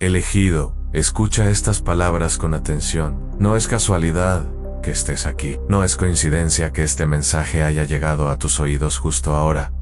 Elegido, escucha estas palabras con atención. No es casualidad que estés aquí. No es coincidencia que este mensaje haya llegado a tus oídos justo ahora.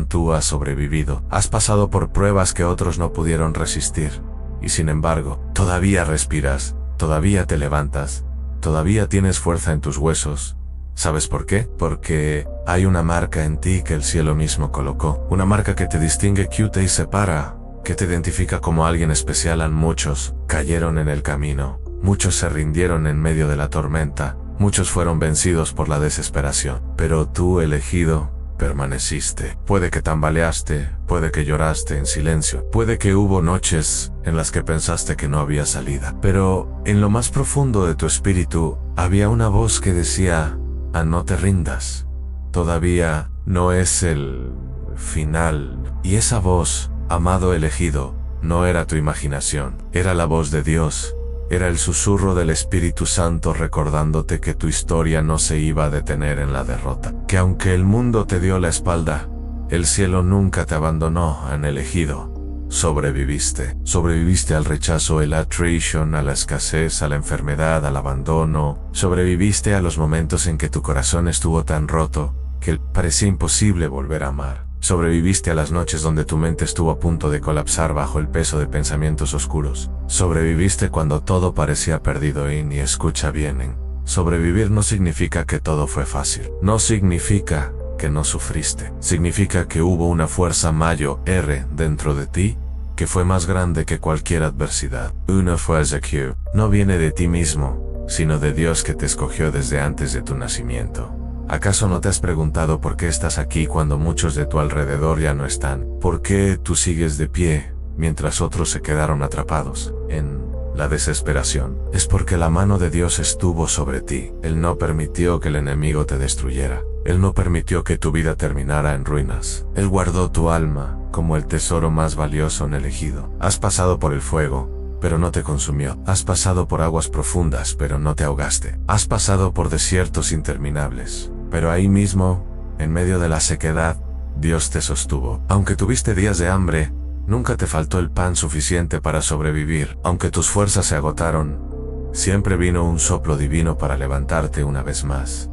Tú has sobrevivido. Has pasado por pruebas que otros no pudieron resistir. Y sin embargo, todavía respiras, todavía te levantas, todavía tienes fuerza en tus huesos. ¿Sabes por qué? Porque hay una marca en ti que el cielo mismo colocó. Una marca que te distingue, que te separa, que te identifica como alguien especial. Muchos cayeron en el camino. Muchos se rindieron en medio de la tormenta. Muchos fueron vencidos por la desesperación. Pero tú, elegido, permaneciste. Puede que tambaleaste, puede que lloraste en silencio, puede que hubo noches en las que pensaste que no había salida. Pero en lo más profundo de tu espíritu había una voz que decía: no te rindas. Todavía no es el final. Y esa voz, amado elegido, no era tu imaginación, era la voz de Dios. Era el susurro del Espíritu Santo recordándote que tu historia no se iba a detener en la derrota. Que aunque el mundo te dio la espalda, el cielo nunca te abandonó. Elegido, sobreviviste. Sobreviviste al rechazo, a la attrition, a la escasez, a la enfermedad, al abandono. Sobreviviste a los momentos en que tu corazón estuvo tan roto que parecía imposible volver a amar. Sobreviviste a las noches donde tu mente estuvo a punto de colapsar bajo el peso de pensamientos oscuros. Sobreviviste cuando todo parecía perdido. Y escucha bien, sobrevivir no significa que todo fue fácil. No significa que no sufriste. Significa que hubo una fuerza mayor dentro de ti que fue más grande que cualquier adversidad. Una fuerza que no viene de ti mismo, sino de Dios que te escogió desde antes de tu nacimiento. ¿Acaso no te has preguntado por qué estás aquí cuando muchos de tu alrededor ya no están? ¿Por qué tú sigues de pie mientras otros se quedaron atrapados en la desesperación? Es porque la mano de Dios estuvo sobre ti. Él no permitió que el enemigo te destruyera. Él no permitió que tu vida terminara en ruinas. Él guardó tu alma como el tesoro más valioso. Elegido. Has pasado por el fuego, pero no te consumió. Has pasado por aguas profundas, pero no te ahogaste. Has pasado por desiertos interminables, pero ahí mismo, en medio de la sequedad, Dios te sostuvo. Aunque tuviste días de hambre, nunca te faltó el pan suficiente para sobrevivir. Aunque tus fuerzas se agotaron, siempre vino un soplo divino para levantarte una vez más.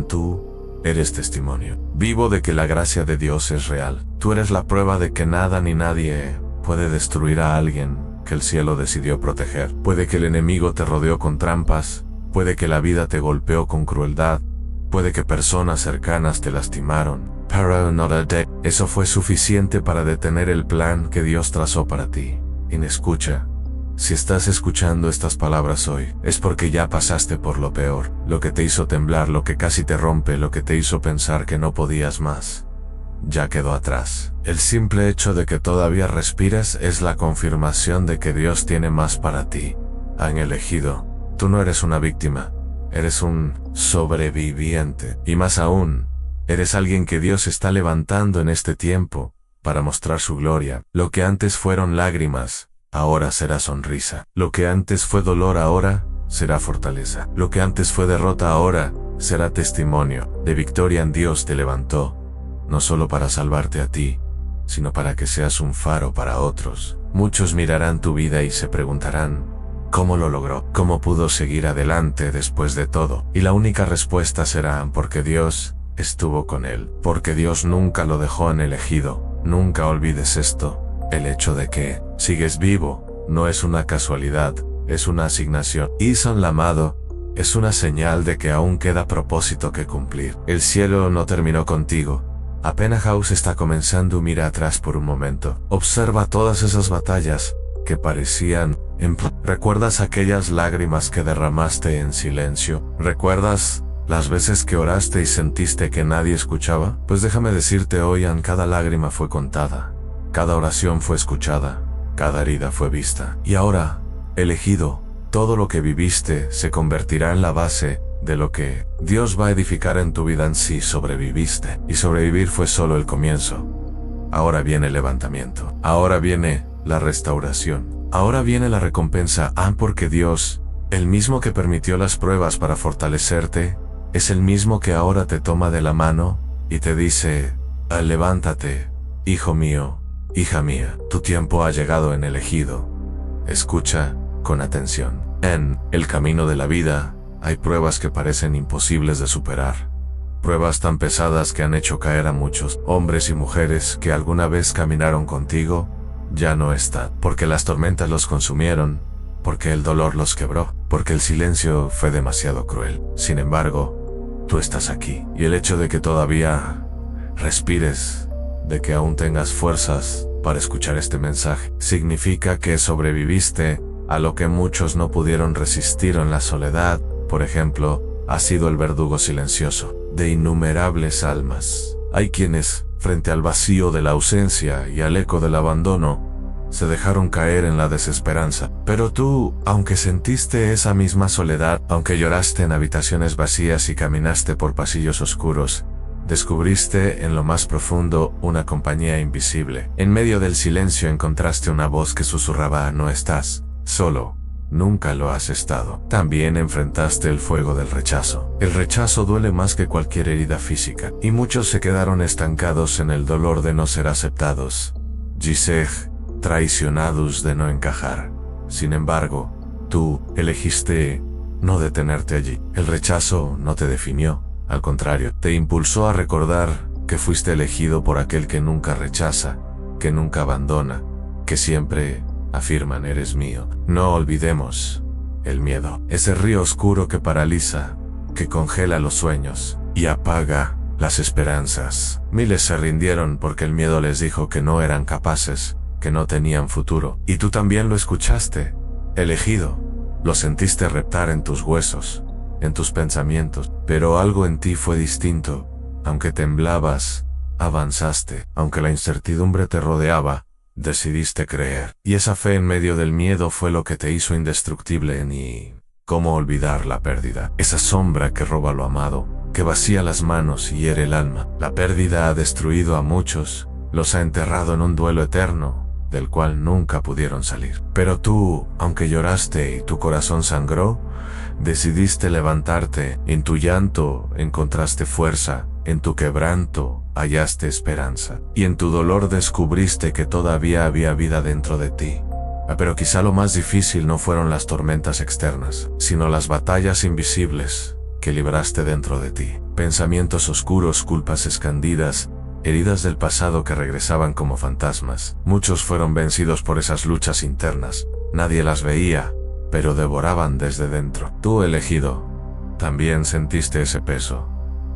Tú eres testimonio vivo de que la gracia de Dios es real. Tú eres la prueba de que nada ni nadie puede destruir a alguien que el cielo decidió proteger. Puede que el enemigo te rodeó con trampas, puede que la vida te golpeó con crueldad, puede que personas cercanas te lastimaron, pero eso fue suficiente para detener el plan que Dios trazó para ti. Escucha, si estás escuchando estas palabras hoy, es porque ya pasaste por lo peor, lo que te hizo temblar, lo que casi te rompe, lo que te hizo pensar que no podías más. Ya quedó atrás. El simple hecho de que todavía respires es la confirmación de que Dios tiene más para ti. Elegido, tú no eres una víctima. Eres un sobreviviente. Y más aún, eres alguien que Dios está levantando en este tiempo para mostrar su gloria. Lo que antes fueron lágrimas, ahora será sonrisa. Lo que antes fue dolor, ahora será fortaleza. Lo que antes fue derrota, ahora será testimonio de victoria. Dios te levantó, no solo para salvarte a ti, sino para que seas un faro para otros. Muchos mirarán tu vida y se preguntarán: ¿cómo lo logró? ¿Cómo pudo seguir adelante después de todo? Y la única respuesta será: porque Dios estuvo con él. Porque Dios nunca lo dejó. Elegido, nunca olvides esto. El hecho de que sigues vivo no es una casualidad, es una asignación. Son amado, es una señal de que aún queda propósito que cumplir. El cielo no terminó contigo. Apenas House está comenzando. Mira atrás por un momento. Observa todas esas batallas que parecían ¿Recuerdas aquellas lágrimas que derramaste en silencio? ¿Recuerdas las veces que oraste y sentiste que nadie escuchaba? Pues déjame decirte hoy, cada lágrima fue contada, cada oración fue escuchada, cada herida fue vista. Y ahora, elegido, todo lo que viviste se convertirá en la base de lo que Dios va a edificar en tu vida. Sí sobreviviste, y sobrevivir fue solo el comienzo. Ahora viene el levantamiento, ahora viene la restauración. Ahora viene la recompensa. Porque Dios, el mismo que permitió las pruebas para fortalecerte, es el mismo que ahora te toma de la mano y te dice: levántate, hijo mío, hija mía, tu tiempo ha llegado. Elegido, Escucha con atención. En el camino de la vida hay pruebas que parecen imposibles de superar. Pruebas tan pesadas que han hecho caer a muchos hombres y mujeres que alguna vez caminaron contigo, ya no están, porque las tormentas los consumieron, porque el dolor los quebró, porque el silencio fue demasiado cruel. Sin embargo, tú estás aquí, y el hecho de que todavía respires, de que aún tengas fuerzas para escuchar este mensaje, significa que sobreviviste a lo que muchos no pudieron resistir en la soledad. Por ejemplo, has sido el verdugo silencioso de innumerables almas. Hay quienes, frente al vacío de la ausencia y al eco del abandono, se dejaron caer en la desesperanza. Pero tú, aunque sentiste esa misma soledad, aunque lloraste en habitaciones vacías y caminaste por pasillos oscuros, descubriste en lo más profundo una compañía invisible. En medio del silencio encontraste una voz que susurraba: no estás solo. Nunca lo has estado. También enfrentaste el fuego del rechazo. El rechazo duele más que cualquier herida física, y muchos se quedaron estancados en el dolor de no ser aceptados. Traicionados de no encajar. Sin embargo, tú elegiste no detenerte allí. El rechazo no te definió. Al contrario, te impulsó a recordar que fuiste elegido por aquel que nunca rechaza, que nunca abandona, que siempre afirman: eres mío. No olvidemos el miedo, ese río oscuro que paraliza, que congela los sueños y apaga las esperanzas. Miles se rindieron porque el miedo les dijo que no eran capaces, que no tenían futuro. Y tú también lo escuchaste. Elegido. Lo sentiste reptar en tus huesos, en tus pensamientos. Pero algo en ti fue distinto. Aunque temblabas, avanzaste. Aunque la incertidumbre te rodeaba, decidiste creer. Y esa fe en medio del miedo fue lo que te hizo indestructible. Ni cómo olvidar la pérdida. Esa sombra que roba lo amado, que vacía las manos y hiere el alma. La pérdida ha destruido a muchos, los ha enterrado en un duelo eterno, del cual nunca pudieron salir. Pero tú, aunque lloraste y tu corazón sangró, decidiste levantarte. En tu llanto encontraste fuerza, en tu quebranto hallaste esperanza, y en tu dolor descubriste que todavía había vida dentro de ti. Pero quizá lo más difícil no fueron las tormentas externas, sino las batallas invisibles que libraste dentro de ti. Pensamientos oscuros, culpas escondidas, heridas del pasado que regresaban como fantasmas. Muchos fueron vencidos por esas luchas internas. Nadie las veía, pero devoraban desde dentro. Tú, elegido, también sentiste ese peso.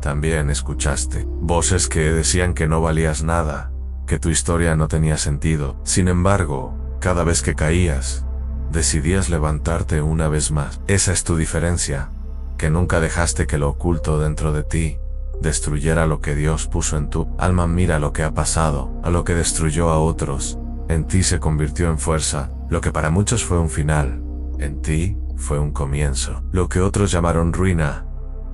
También escuchaste voces que decían que no valías nada, que tu historia no tenía sentido. Sin embargo, cada vez que caías, decidías levantarte una vez más. Esa es tu diferencia, que nunca dejaste que lo oculto dentro de ti destruyera lo que Dios puso en tu alma. Mira lo que ha pasado, a lo que destruyó a otros. En ti se convirtió en fuerza. Lo que para muchos fue un final, en ti fue un comienzo. Lo que otros llamaron ruina,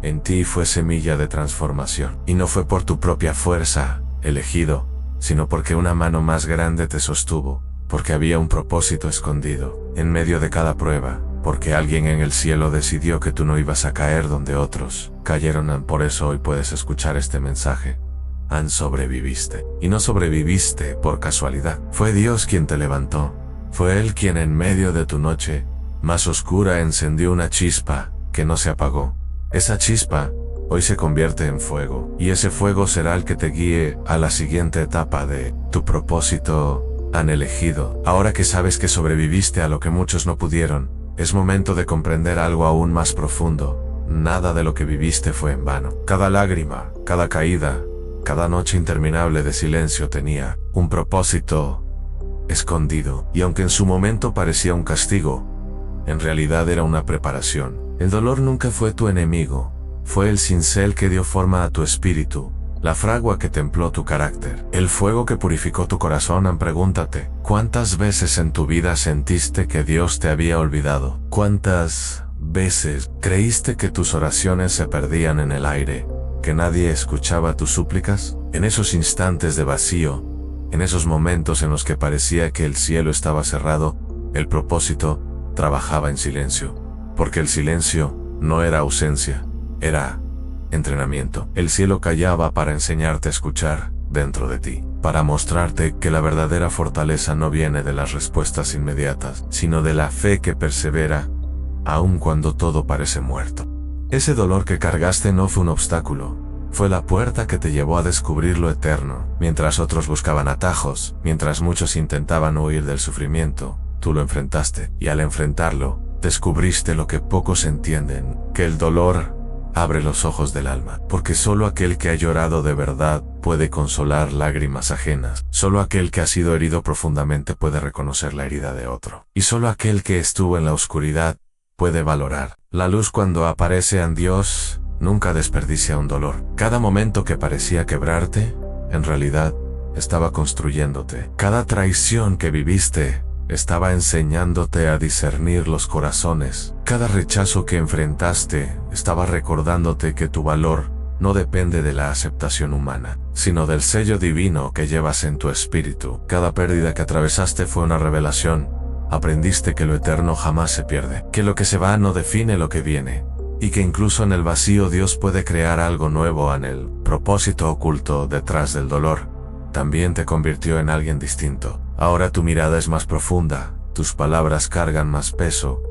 en ti fue semilla de transformación. Y no fue por tu propia fuerza, elegido, sino porque una mano más grande te sostuvo, porque había un propósito escondido en medio de cada prueba, porque alguien en el cielo decidió que tú no ibas a caer donde otros cayeron. Por eso hoy puedes escuchar este mensaje. Sobreviviste. Y no sobreviviste por casualidad. Fue Dios quien te levantó. Fue Él quien en medio de tu noche más oscura encendió una chispa que no se apagó. Esa chispa hoy se convierte en fuego, y ese fuego será el que te guíe a la siguiente etapa de tu propósito. Han elegido. Ahora que sabes que sobreviviste a lo que muchos no pudieron, es momento de comprender algo aún más profundo. Nada de lo que viviste fue en vano. Cada lágrima, cada caída, cada noche interminable de silencio tenía un propósito escondido. Y aunque en su momento parecía un castigo, en realidad era una preparación. El dolor nunca fue tu enemigo. Fue el cincel que dio forma a tu espíritu, la fragua que templó tu carácter, el fuego que purificó tu corazón. Pregúntate, ¿cuántas veces en tu vida sentiste que Dios te había olvidado? ¿Cuántas veces creíste que tus oraciones se perdían en el aire, que nadie escuchaba tus súplicas? En esos instantes de vacío, en esos momentos en los que parecía que el cielo estaba cerrado, el propósito trabajaba en silencio, porque el silencio no era ausencia, era entrenamiento. El cielo callaba para enseñarte a escuchar dentro de ti. para mostrarte que la verdadera fortaleza no viene de las respuestas inmediatas, sino de la fe que persevera, aun cuando todo parece muerto. Ese dolor que cargaste no fue un obstáculo, fue la puerta que te llevó a descubrir lo eterno. Mientras otros buscaban atajos, mientras muchos intentaban huir del sufrimiento, tú lo enfrentaste, y al enfrentarlo, descubriste lo que pocos entienden, que el dolor abre los ojos del alma, porque solo aquel que ha llorado de verdad puede consolar lágrimas ajenas, solo aquel que ha sido herido profundamente puede reconocer la herida de otro, y solo aquel que estuvo en la oscuridad puede valorar la luz. Cuando aparece en Dios, nunca desperdicia un dolor. Cada momento que parecía quebrarte, en realidad, estaba construyéndote. Cada traición que viviste estaba enseñándote a discernir los corazones. Cada rechazo que enfrentaste estaba recordándote que tu valor no depende de la aceptación humana, sino del sello divino que llevas en tu espíritu. Cada pérdida que atravesaste fue una revelación. Aprendiste que lo eterno jamás se pierde, que lo que se va no define lo que viene, y que incluso en el vacío Dios puede crear algo nuevo. En el propósito oculto detrás del dolor, también te convirtió en alguien distinto. Ahora tu mirada es más profunda, tus palabras cargan más peso,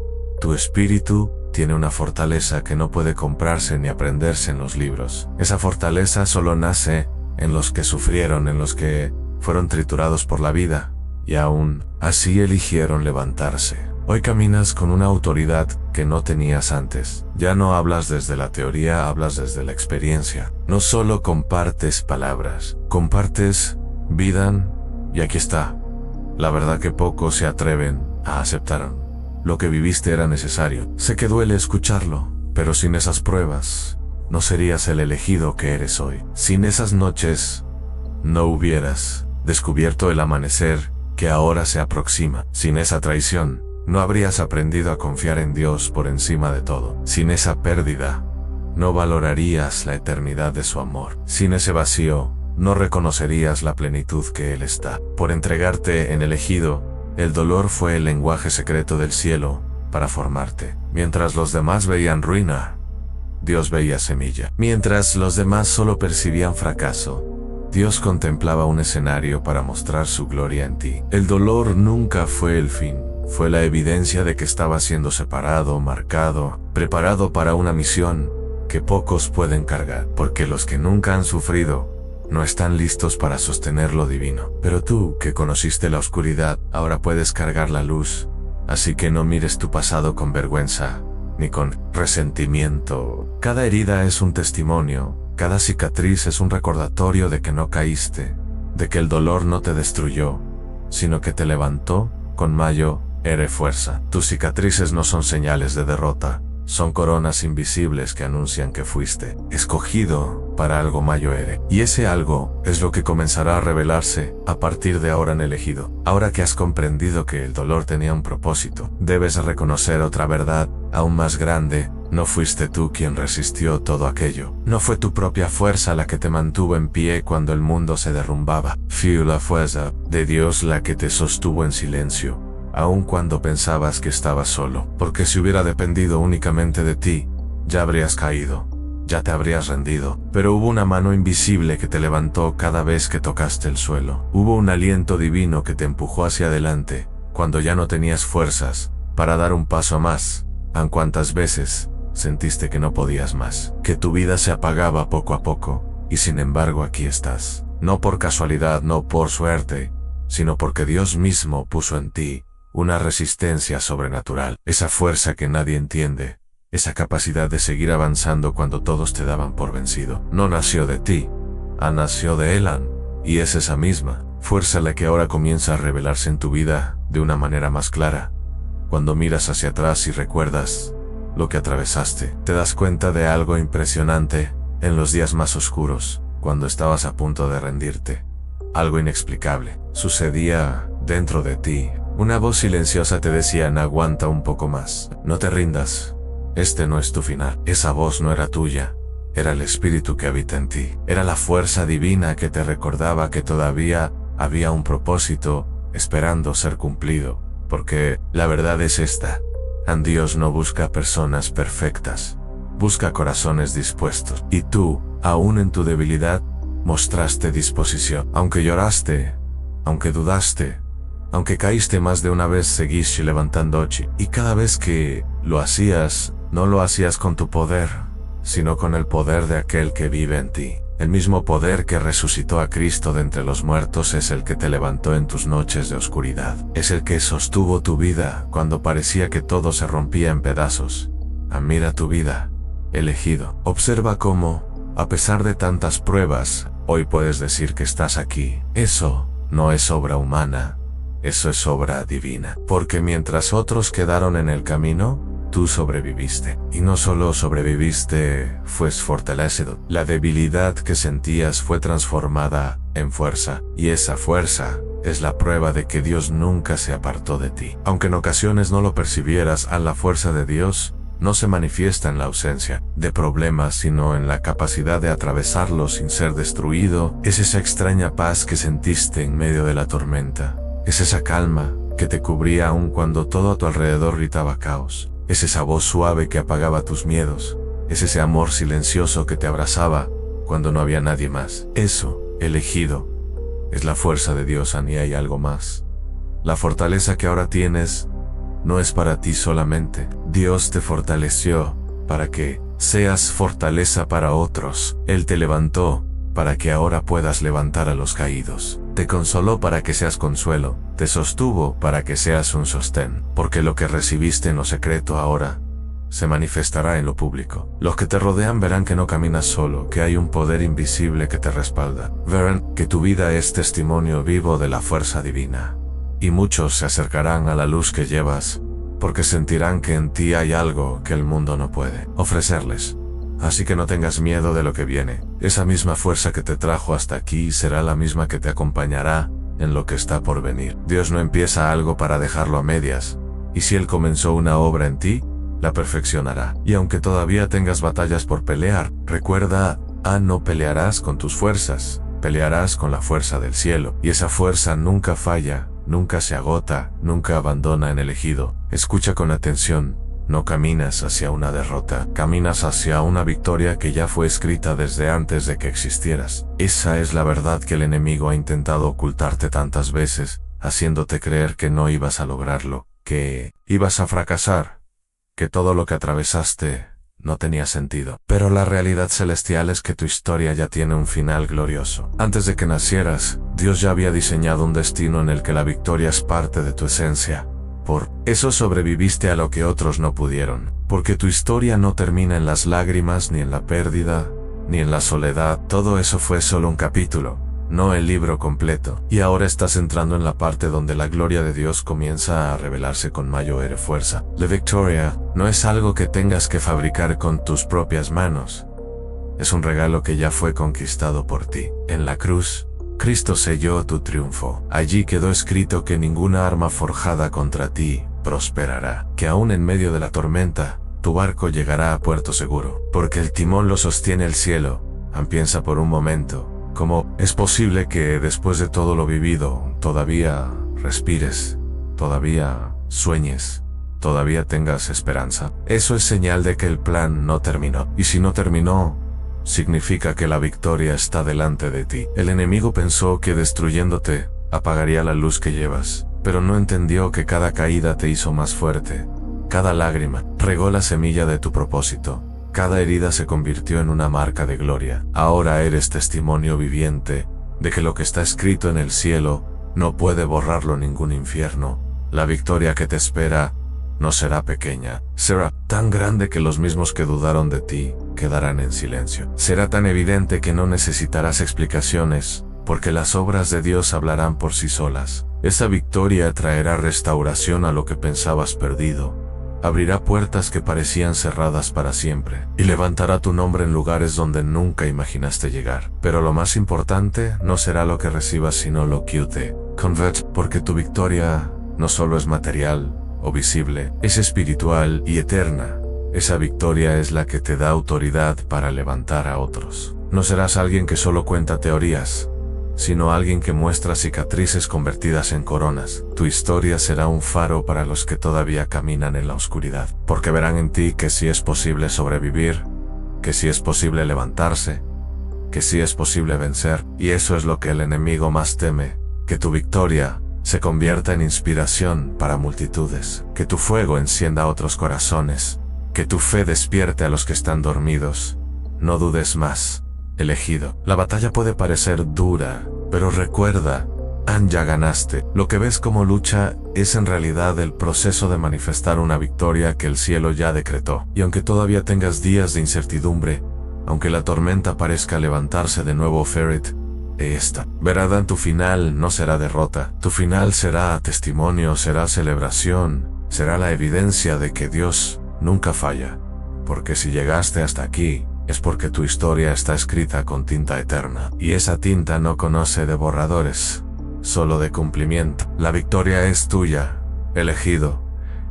tu espíritu tiene una fortaleza que no puede comprarse ni aprenderse en los libros. Esa fortaleza solo nace en los que sufrieron, en los que fueron triturados por la vida, y aún así eligieron levantarse. Hoy caminas con una autoridad que no tenías antes. Ya no hablas desde la teoría, hablas desde la experiencia. No solo compartes palabras, compartes vida, y aquí está. La verdad que pocos se atreven a aceptar. Lo que viviste era necesario. Sé que duele escucharlo, pero sin esas pruebas, no serías el elegido que eres hoy. Sin esas noches, no hubieras descubierto el amanecer que ahora se aproxima. Sin esa traición, no habrías aprendido a confiar en Dios por encima de todo. Sin esa pérdida, no valorarías la eternidad de su amor. Sin ese vacío, no reconocerías la plenitud que Él está. Por entregarte en elegido, el dolor fue el lenguaje secreto del cielo para formarte. Mientras los demás veían ruina, Dios veía semilla. Mientras los demás solo percibían fracaso, Dios contemplaba un escenario para mostrar su gloria en ti. El dolor nunca fue el fin, fue la evidencia de que estaba siendo separado, marcado, preparado para una misión que pocos pueden cargar, porque los que nunca han sufrido no están listos para sostener lo divino. Pero tú, que conociste la oscuridad, ahora puedes cargar la luz, así que no mires tu pasado con vergüenza, ni con resentimiento. Cada herida es un testimonio, cada cicatriz es un recordatorio de que no caíste, de que el dolor no te destruyó, sino que te levantó con mayor fuerza. Tus cicatrices no son señales de derrota, son coronas invisibles que anuncian que fuiste escogido para algo mayor. Y ese algo es lo que comenzará a revelarse a partir de ahora en elegido. Ahora que has comprendido que el dolor tenía un propósito, debes reconocer otra verdad aún más grande. No fuiste tú quien resistió todo aquello. No fue tu propia fuerza la que te mantuvo en pie cuando el mundo se derrumbaba. Fue la fuerza de Dios la que te sostuvo en silencio, aun cuando pensabas que estabas solo. Porque si hubiera dependido únicamente de ti, ya habrías caído, ya te habrías rendido. Pero hubo una mano invisible que te levantó cada vez que tocaste el suelo. Hubo un aliento divino que te empujó hacia adelante, cuando ya no tenías fuerzas para dar un paso más. ¿A cuántas veces sentiste que no podías más, que tu vida se apagaba poco a poco, y sin embargo aquí estás? No por casualidad, no por suerte, sino porque Dios mismo puso en ti una resistencia sobrenatural, esa fuerza que nadie entiende, esa capacidad de seguir avanzando cuando todos te daban por vencido. No nació de ti, nació de Él, y es esa misma fuerza la que ahora comienza a revelarse en tu vida de una manera más clara. Cuando miras hacia atrás y recuerdas lo que atravesaste, te das cuenta de algo impresionante. En los días más oscuros, cuando estabas a punto de rendirte, algo inexplicable sucedía dentro de ti. Una voz silenciosa te decía: aguanta un poco más, no te rindas, este no es tu final. Esa voz no era tuya, era el espíritu que habita en ti. Era la fuerza divina que te recordaba que todavía había un propósito esperando ser cumplido. Porque la verdad es esta: Dios no busca personas perfectas, busca corazones dispuestos. Y tú, aún en tu debilidad, mostraste disposición. Aunque lloraste, aunque dudaste, aunque caíste más de una vez, seguiste levantándote. Y cada vez que lo hacías, no lo hacías con tu poder, sino con el poder de aquel que vive en ti. El mismo poder que resucitó a Cristo de entre los muertos es el que te levantó en tus noches de oscuridad. Es el que sostuvo tu vida cuando parecía que todo se rompía en pedazos. Admira tu vida, elegido. Observa cómo, a pesar de tantas pruebas, hoy puedes decir que estás aquí. Eso no es obra humana, eso es obra divina. Porque mientras otros quedaron en el camino, tú sobreviviste. Y no solo sobreviviste, fues fortalecido. La debilidad que sentías fue transformada en fuerza. Y esa fuerza es la prueba de que Dios nunca se apartó de ti. Aunque en ocasiones no lo percibieras, a la fuerza de Dios no se manifiesta en la ausencia de problemas, sino en la capacidad de atravesarlos sin ser destruido. Es esa extraña paz que sentiste en medio de la tormenta. Es esa calma que te cubría aun cuando todo a tu alrededor gritaba caos. Es esa voz suave que apagaba tus miedos. Es ese amor silencioso que te abrazaba cuando no había nadie más. Eso, elegido, es la fuerza de Dios, y hay algo más. La fortaleza que ahora tienes no es para ti solamente. Dios te fortaleció para que seas fortaleza para otros. Él te levantó para que ahora puedas levantar a los caídos. Te consoló para que seas consuelo. Te sostuvo para que seas un sostén. Porque lo que recibiste en lo secreto ahora se manifestará en lo público. Los que te rodean verán que no caminas solo, que hay un poder invisible que te respalda. Verán que tu vida es testimonio vivo de la fuerza divina. Y muchos se acercarán a la luz que llevas, porque sentirán que en ti hay algo que el mundo no puede ofrecerles. Así que no tengas miedo de lo que viene. Esa misma fuerza que te trajo hasta aquí será la misma que te acompañará en lo que está por venir. Dios no empieza algo para dejarlo a medias, y si Él comenzó una obra en ti, la perfeccionará. Y aunque todavía tengas batallas por pelear, recuerda, no pelearás con tus fuerzas, pelearás con la fuerza del cielo. Y esa fuerza nunca falla, nunca se agota, nunca abandona en el elegido. Escucha con atención. No caminas hacia una derrota, caminas hacia una victoria que ya fue escrita desde antes de que existieras. Esa es la verdad que el enemigo ha intentado ocultarte tantas veces, haciéndote creer que no ibas a lograrlo, que ibas a fracasar, que todo lo que atravesaste no tenía sentido. Pero la realidad celestial es que tu historia ya tiene un final glorioso. Antes de que nacieras, Dios ya había diseñado un destino en el que la victoria es parte de tu esencia. Por eso sobreviviste a lo que otros no pudieron. Porque tu historia no termina en las lágrimas, ni en la pérdida, ni en la soledad. Todo eso fue solo un capítulo, no el libro completo. Y ahora estás entrando en la parte donde la gloria de Dios comienza a revelarse con mayor fuerza. La victoria no es algo que tengas que fabricar con tus propias manos. Es un regalo que ya fue conquistado por ti. En la cruz, Cristo selló tu triunfo. Allí quedó escrito que ninguna arma forjada contra ti prosperará, que aún en medio de la tormenta, tu barco llegará a puerto seguro, porque el timón lo sostiene el cielo. Piensa por un momento, ¿cómo es posible que después de todo lo vivido, todavía respires, todavía sueñes, todavía tengas esperanza? Eso es señal de que el plan no terminó. Y si no terminó, significa que la victoria está delante de ti. El enemigo pensó que destruyéndote, apagaría la luz que llevas, pero no entendió que cada caída te hizo más fuerte. Cada lágrima regó la semilla de tu propósito. Cada herida se convirtió en una marca de gloria. Ahora eres testimonio viviente de que lo que está escrito en el cielo no puede borrarlo ningún infierno. La victoria que te espera no será pequeña, será tan grande que los mismos que dudaron de ti quedarán en silencio. Será tan evidente que no necesitarás explicaciones, porque las obras de Dios hablarán por sí solas. Esa victoria traerá restauración a lo que pensabas perdido, abrirá puertas que parecían cerradas para siempre, y levantará tu nombre en lugares donde nunca imaginaste llegar. Pero lo más importante no será lo que recibas, sino lo que te convierte, porque tu victoria no solo es material o visible, es espiritual y eterna. Esa victoria es la que te da autoridad para levantar a otros. No serás alguien que solo cuenta teorías, sino alguien que muestra cicatrices convertidas en coronas. Tu historia será un faro para los que todavía caminan en la oscuridad, porque verán en ti que sí es posible sobrevivir, que sí es posible levantarse, que sí es posible vencer, y eso es lo que el enemigo más teme, que tu victoria se convierta en inspiración para multitudes, que tu fuego encienda otros corazones, que tu fe despierte a los que están dormidos. No dudes más, elegido. La batalla puede parecer dura, pero recuerda, ya ganaste. Lo que ves como lucha es en realidad el proceso de manifestar una victoria que el cielo ya decretó. Y aunque todavía tengas días de incertidumbre, aunque la tormenta parezca levantarse de nuevo, Ferit, verán, tu final no será derrota. Tu final será testimonio, será celebración, será la evidencia de que Dios nunca falla. Porque si llegaste hasta aquí, es porque tu historia está escrita con tinta eterna. Y esa tinta no conoce de borradores, solo de cumplimiento. La victoria es tuya, elegido,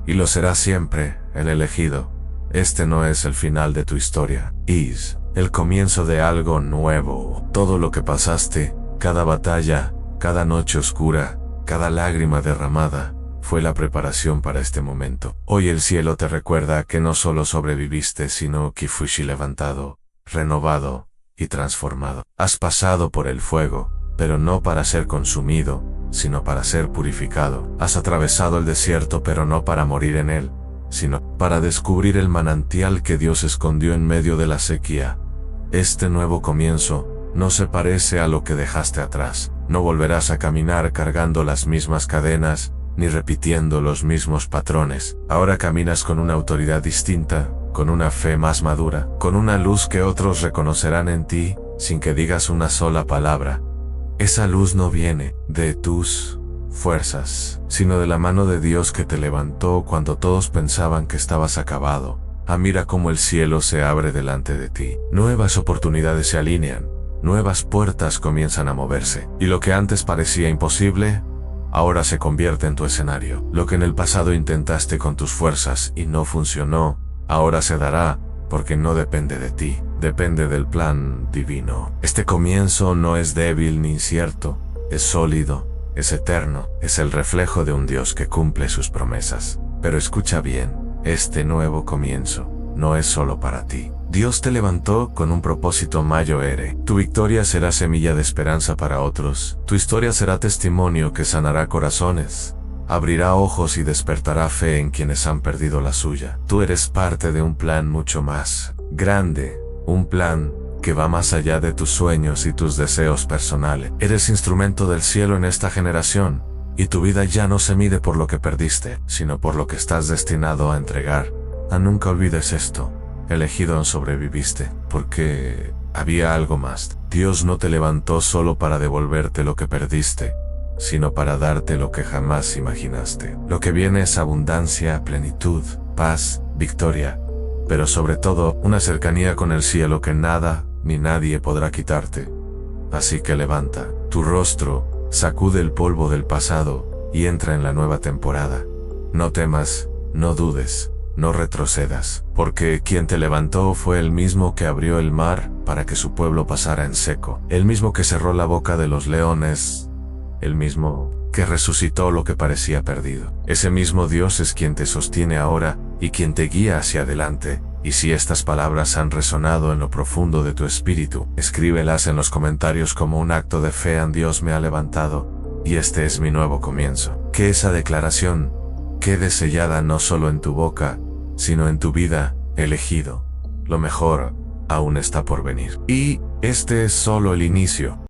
y lo será siempre, el elegido. Este no es el final de tu historia, es el comienzo de algo nuevo. Todo lo que pasaste, cada batalla, cada noche oscura, cada lágrima derramada, fue la preparación para este momento. Hoy el cielo te recuerda que no solo sobreviviste, sino que fuiste levantado, renovado y transformado. Has pasado por el fuego, pero no para ser consumido, sino para ser purificado. Has atravesado el desierto, pero no para morir en él, sino para descubrir el manantial que Dios escondió en medio de la sequía. Este nuevo comienzo no se parece a lo que dejaste atrás. No volverás a caminar cargando las mismas cadenas, ni repitiendo los mismos patrones. Ahora caminas con una autoridad distinta, con una fe más madura, con una luz que otros reconocerán en ti, sin que digas una sola palabra. Esa luz no viene de tus fuerzas, sino de la mano de Dios que te levantó cuando todos pensaban que estabas acabado. Mira cómo el cielo se abre delante de ti. Nuevas oportunidades se alinean, nuevas puertas comienzan a moverse, y lo que antes parecía imposible, ahora se convierte en tu escenario. Lo que en el pasado intentaste con tus fuerzas y no funcionó, ahora se dará, porque no depende de ti, depende del plan divino. Este comienzo no es débil ni incierto, es sólido, es eterno, es el reflejo de un Dios que cumple sus promesas. Pero escucha bien, este nuevo comienzo no es solo para ti. Dios te levantó con un propósito mayor. Tu victoria será semilla de esperanza para otros. Tu historia será testimonio que sanará corazones, abrirá ojos y despertará fe en quienes han perdido la suya. Tú eres parte de un plan mucho más grande, un plan que va más allá de tus sueños y tus deseos personales. Eres instrumento del cielo en esta generación, y tu vida ya no se mide por lo que perdiste, sino por lo que estás destinado a entregar. Nunca olvides esto, elegido, sobreviviste, porque había algo más. Dios no te levantó solo para devolverte lo que perdiste, sino para darte lo que jamás imaginaste. Lo que viene es abundancia, plenitud, paz, victoria, pero sobre todo una cercanía con el cielo que nada ni nadie podrá quitarte. Así que levanta tu rostro, sacude el polvo del pasado y entra en la nueva temporada. No temas, no dudes, no retrocedas, porque quien te levantó fue el mismo que abrió el mar para que su pueblo pasara en seco, el mismo que cerró la boca de los leones, el mismo que resucitó lo que parecía perdido. Ese mismo Dios es quien te sostiene ahora y quien te guía hacia adelante. Y si estas palabras han resonado en lo profundo de tu espíritu, escríbelas en los comentarios como un acto de fe en Dios me ha levantado, y este es mi nuevo comienzo. Que esa declaración quede sellada no solo en tu boca, sino en tu vida, elegido. Lo mejor aún está por venir. Y este es solo el inicio.